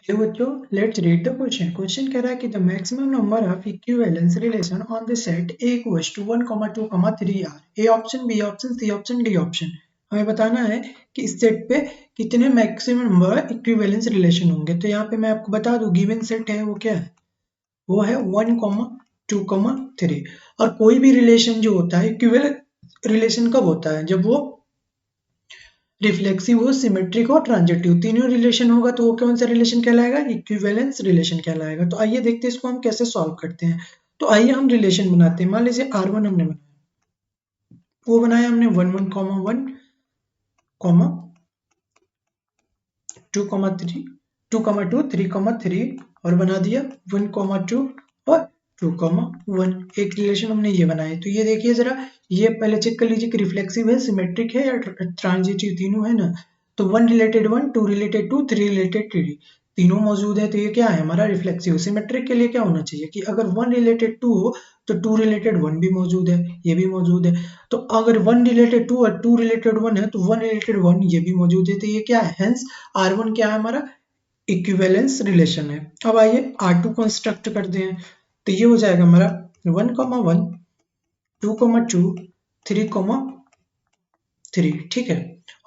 Hello बच्चों, let's read the question. Question कह रहा है कि the maximum number of equivalence relation on the set A equals to 1, 2, 3 are. A option, B option, C option, D option. हमें बताना है कि इस सेट पे कितने मैक्सिमम नंबर इक्विवेलेंस रिलेशन होंगे। तो यहाँ पे मैं आपको बता दूं, गिवन सेट है वो क्या है, वो है 1, 2, 3। और कोई भी रिलेशन जो होता है इक्विवेलेंस रिलेशन कब होता है, जब वो रिफ्लेक्सिव हो, सिमेट्रिक हो, ट्रांजिटिव, तीनों रिलेशन होगा तो वो कौन सा रिलेशन कहलाएगा, इक्विवेलेंस रिलेशन कहलाएगा। तो आइए देखते हैं इसको हम कैसे सॉल्व करते हैं। तो आइए हम रिलेशन बनाते हैं। मान लीजिए R1 हमने बनाया, वो बनाया हमने 1, 1, 1, 2, 3, 2, 2, 3, 3 और बना दिया 1, 2 और 2, 1। एक रिलेशन हमने ये बनाया। तो ये देखिए जरा, ये पहले चेक कर लीजिए कि रिफ्लेक्सिव है, सिमेट्रिक है या ट्रांजिटिव, तीनों है ना। तो 1 रिलेटेड 1, 2 रिलेटेड 2, 3 रिलेटेड 3, तीनों मौजूद है। तो ये क्या है हमारा रिफ्लेक्सिव। सिमेट्रिक के लिए क्या होना चाहिए कि अगर 1 रिलेटेड 2 हो तो 2 रिलेटेड 1 भी मौजूद है, ये भी मौजूद है। तो अगर 1 रिलेटेड 2 और 2 रिलेटेड 1 है तो 1 रिलेटेड 1 ये भी मौजूद है। तो ये क्या है, हेंस R1 क्या है हमारा, इक्विवेलेंस रिलेशन है। अब आइए R2 कंस्ट्रक्ट करते हैं। तो ये हो जाएगा हमारा 1, 1, 2, 2, 3, 3, ठीक है।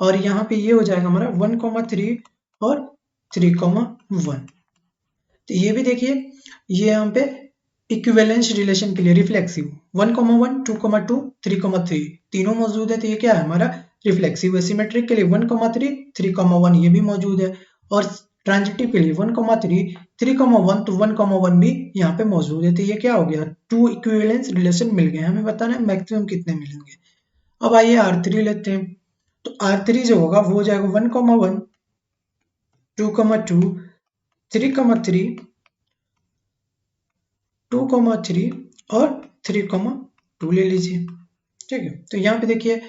और यहाँ पे ये हो जाएगा हमारा 1, 3 और 3, 1। तो ये भी देखिए, ये यहाँ पे इक्विवेलेंस रिलेशन के लिए रिफ्लेक्सिव 1, 1, 2, 2, 3, 3 तीनों मौजूद है। तो ये क्या है हमारा रिफ्लेक्सिव है। सिमेट्रिक के लिए 1, 3, 3, 1 ये भी मौजूद है। और ट्रांजिटिव के लिए 1, 3, 3, 1 तो 1, 1 भी यहाँ पे मौजूद है। तो ये क्या हो गया, 2 इक्विवेलेंस रिलेशन मिल गए। हमें बताना है मैक्सिमम कितने मिलेंगे। अब आइए R3 लेते हैं। तो R3 जो होगा वो हो जाएगा 1, 1, 2, 2, 3, 3, 2, 3 और 3, 2 ले लीजिए, ठीक है। तो यहाँ पे देखिए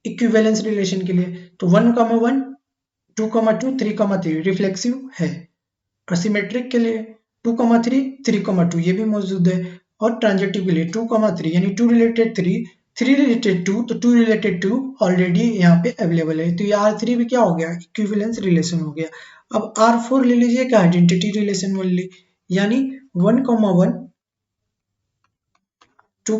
इक्विवेलेंस रिलेशन के लिए तो 1, 1, 2, 2, 3, 3 रिफ्लेक्सिव है। और सिमेट्रिक के लिए 2, 3, 3, 2 ये भी मौजूद है। और ट्रांजिटिव के लिए 2, 3 यानी 2 रिलेटेड 3, 3 रिलेटेड 2 तो 2 रिलेटेड 2 ऑलरेडी यहाँ पे अवेलेबल है। तो ये R3 भी क्या हो गया, इक्विवेलेंस रिलेशन हो गया। अब R4 ले लीजिए, क्या आइडेंटिटी रिलेशन ओनली, यानी 1, 1, 2,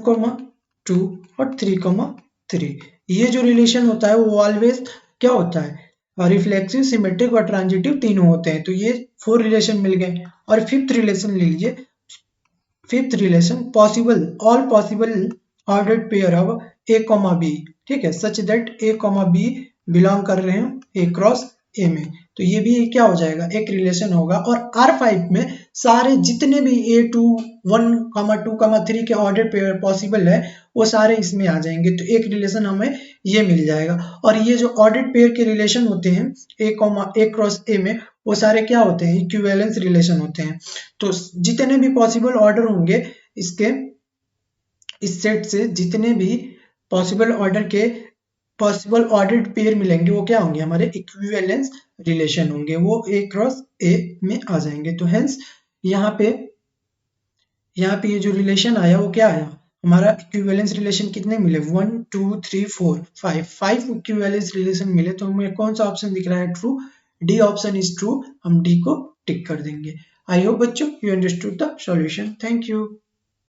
2 और 3, 3। ये जो रिलेशन होता है वो ऑलवेज क्या होता है, रिफ्लेक्सिव, सिमेट्रिक और ट्रांजिटिव तीनों होते हैं। तो ये 4 रिलेशन मिल गए। और फिफ्थ रिलेशन ले लीजिए। Fifth relation possible, all possible ordered pair of A comma B, ठीक है, such that A comma B belong कर रहे हो ए क्रॉस ए में। तो ये भी क्या हो जाएगा, एक रिलेशन होगा। और R5 में सारे जितने भी A2, 1, 2, 3 के ऑर्डर पेयर पॉसिबल है वो सारे इसमें आ जाएंगे। तो एक रिलेशन हमें ये मिल जाएगा। और ये जो ऑर्डर पेयर के रिलेशन होते हैं ए क्रॉस ए में, वो सारे क्या होते हैं, इक्विवेलेंस रिलेशन होते हैं। तो जितने भी पॉसिबल ऑर्डर होंगे इसके, इस सेट से जितने भी पॉसिबल ऑर्डर के पॉसिबल ऑर्डर्ड पेयर मिलेंगे वो क्या होंगे, हमारे इक्विवेलेंस रिलेशन होंगे, वो ए क्रॉस ए में आ जाएंगे। तो हेंस यहाँ पे ये जो रिलेशन आया वो क्या आया, हमारा इक्विवेलेंस रिलेशन कितने मिले, 1, 2, 3, 4, 5 इक्विवेलेंस रिलेशन मिले। तो हमें कौन सा ऑप्शन दिख रहा है, true, D option is true. हम डी को टिक कर देंगे। आई होप बच्चों you understood the solution. Thank you.